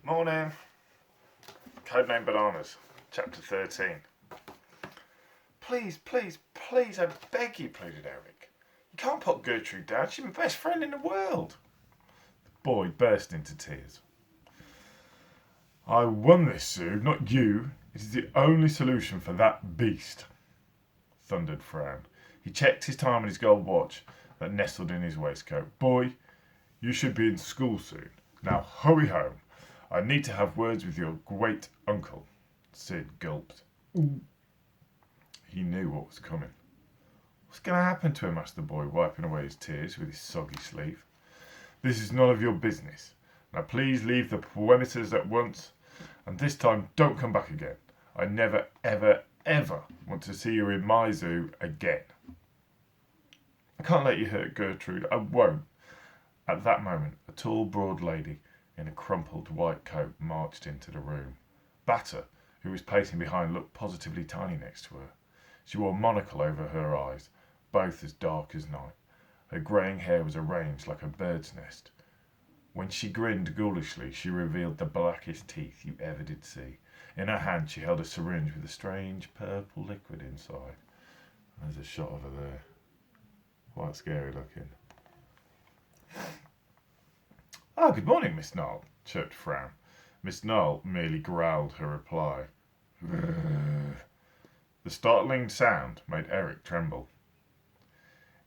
Morning. Codename Bananas, Chapter 13. Please, please, please, I beg you, pleaded Eric. You can't put Gertrude down. She's my best friend in the world. The boy burst into tears. I won this, Sue, not you. It is the only solution for that beast, thundered Frown. He checked his time on his gold watch that nestled in his waistcoat. Boy, you should be in school soon. Now hurry home. I need to have words with your great uncle. Sid gulped. He knew what was coming. What's going to happen to him? Asked the boy, wiping away his tears with his soggy sleeve. This is none of your business. Now please leave the premises at once, and this time don't come back again. I never, ever, ever want to see you in my zoo again. I can't let you hurt Gertrude. I won't. At that moment, a tall, broad lady in a crumpled white coat marched into the room. Batter, who was pacing behind, looked positively tiny next to her. She wore a monocle over her eyes, both as dark as night. Her greying hair was arranged like a bird's nest. When she grinned ghoulishly, she revealed the blackest teeth you ever did see. In her hand, she held a syringe with a strange purple liquid inside. There's a shot of her there. Quite scary looking. Oh, good morning, Miss Null, chirped Frown. Miss Null merely growled her reply. The startling sound made Eric tremble.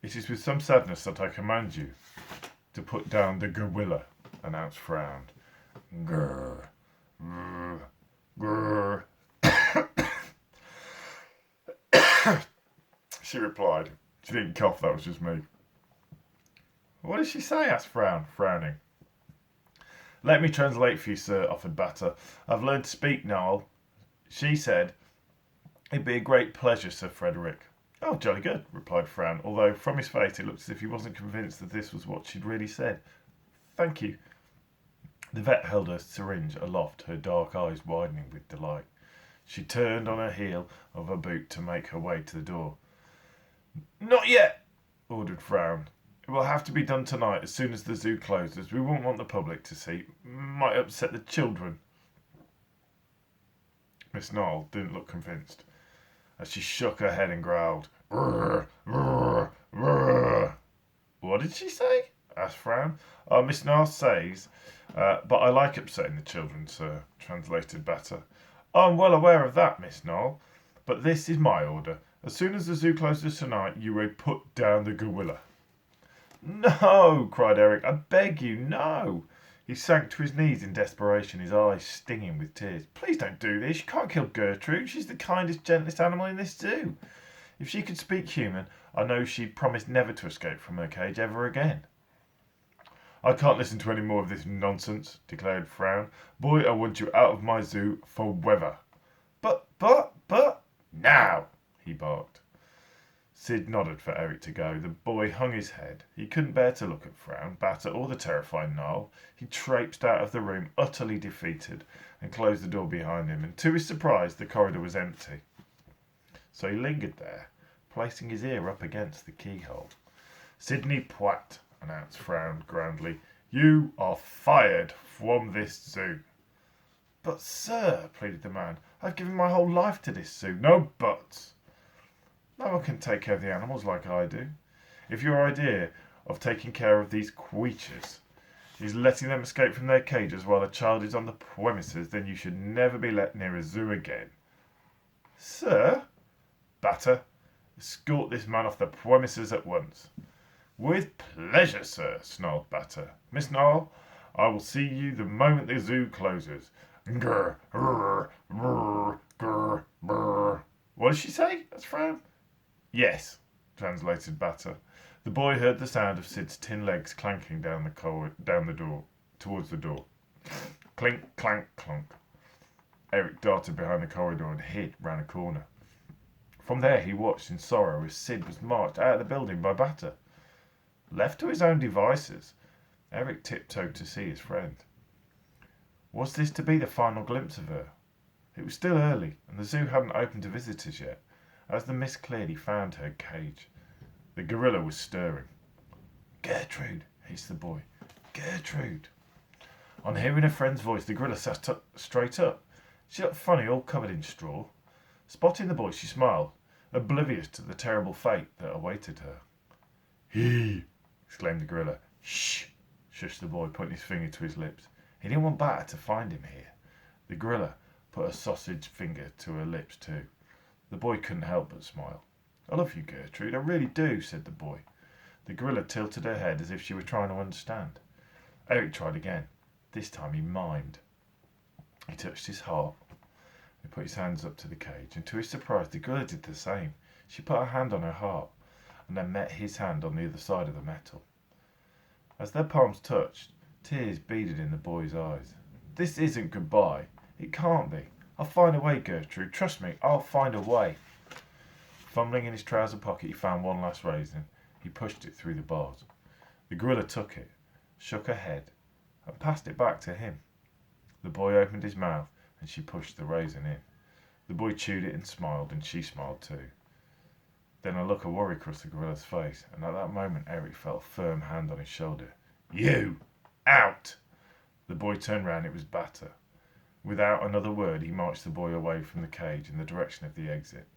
It is with some sadness that I command you to put down the gorilla, announced Frown. Grr, grr, grr. She replied. She didn't cough, that was just me. What did she say? Asked Frown, frowning. Let me translate for you, sir, offered Batter. I've learned to speak, Noel. She said, it'd be a great pleasure, Sir Frederick. Oh, jolly good, replied Frown, although from his face it looked as if he wasn't convinced that this was what she'd really said. Thank you. The vet held her syringe aloft, her dark eyes widening with delight. She turned on her heel of her boot to make her way to the door. Not yet, ordered Frown. It will have to be done tonight as soon as the zoo closes. We won't want the public to see. Might upset the children. Miss Knoll didn't look convinced, as she shook her head and growled. Rrr, rrr, rrr. What did she say? Asked Frown. Miss Knoll says, but I like upsetting the children, sir, translated Batter. I'm well aware of that, Miss Knoll, but this is my order. As soon as the zoo closes tonight, you may put down the gorilla. No, cried Eric. I beg you, no. He sank to his knees in desperation, his eyes stinging with tears. Please don't do this. You can't kill Gertrude. She's the kindest, gentlest animal in this zoo. If she could speak human, I know she'd promise never to escape from her cage ever again. I can't listen to any more of this nonsense, declared Frown. Boy, I want you out of my zoo forever. But, now, he barked. Sid nodded for Eric to go. The boy hung his head. He couldn't bear to look at Frown, Batter, or the terrified Noel. He traipsed out of the room, utterly defeated, and closed the door behind him, and to his surprise the corridor was empty. So he lingered there, placing his ear up against the keyhole. Sidney Platt, announced Frown grandly, you are fired from this zoo. But, sir, pleaded the man, I've given my whole life to this zoo. No buts. No one can take care of the animals like I do. If your idea of taking care of these creatures is letting them escape from their cages while a child is on the premises, then you should never be let near a zoo again. Sir? Batter, escort this man off the premises at once. With pleasure, sir, snarled Batter. Miss Noel, I will see you the moment the zoo closes. Grr, grr, grr, grr, grr. What did she say? That's Frown. Yes, translated Batter. The boy heard the sound of Sid's tin legs clanking down the door, towards the door. Clink, clank, clunk. Eric darted behind the corridor and hid round a corner. From there he watched in sorrow as Sid was marched out of the building by Batter. Left to his own devices, Eric tiptoed to see his friend. Was this to be the final glimpse of her? It was still early, and the zoo hadn't opened to visitors yet. As the mist cleared, he found her cage. The gorilla was stirring. Gertrude, hissed the boy. Gertrude. On hearing her friend's voice, the gorilla sat up, straight up. She looked funny, all covered in straw. Spotting the boy, she smiled, oblivious to the terrible fate that awaited her. "He!" exclaimed the gorilla. "Shh!" shushed the boy, putting his finger to his lips. He didn't want Bata to find him here. The gorilla put a sausage finger to her lips too. The boy couldn't help but smile. "I love you, Gertrude, I really do," said the boy. The gorilla tilted her head as if she were trying to understand. Eric tried again. This time he mimed. He touched his heart. He put his hands up to the cage, and to his surprise, the gorilla did the same. She put her hand on her heart, and then met his hand on the other side of the metal. As their palms touched, tears beaded in the boy's eyes. "This isn't goodbye. It can't be. I'll find a way, Gertrude. Trust me, I'll find a way." Fumbling in his trouser pocket, he found one last raisin. He pushed it through the bars. The gorilla took it, shook her head, and passed it back to him. The boy opened his mouth, and she pushed the raisin in. The boy chewed it and smiled, and she smiled too. Then a look of worry crossed the gorilla's face, and at that moment Eric felt a firm hand on his shoulder. "You! Out!" The boy turned round. It was Bata. Without another word, he marched the boy away from the cage in the direction of the exit.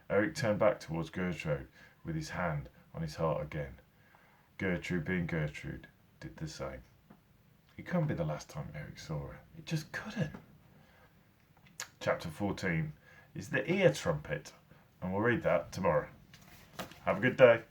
Eric turned back towards Gertrude with his hand on his heart again. Gertrude, being Gertrude, did the same. It couldn't be the last time Eric saw her. It just couldn't. Chapter 14 is the ear trumpet, and we'll read that tomorrow. Have a good day.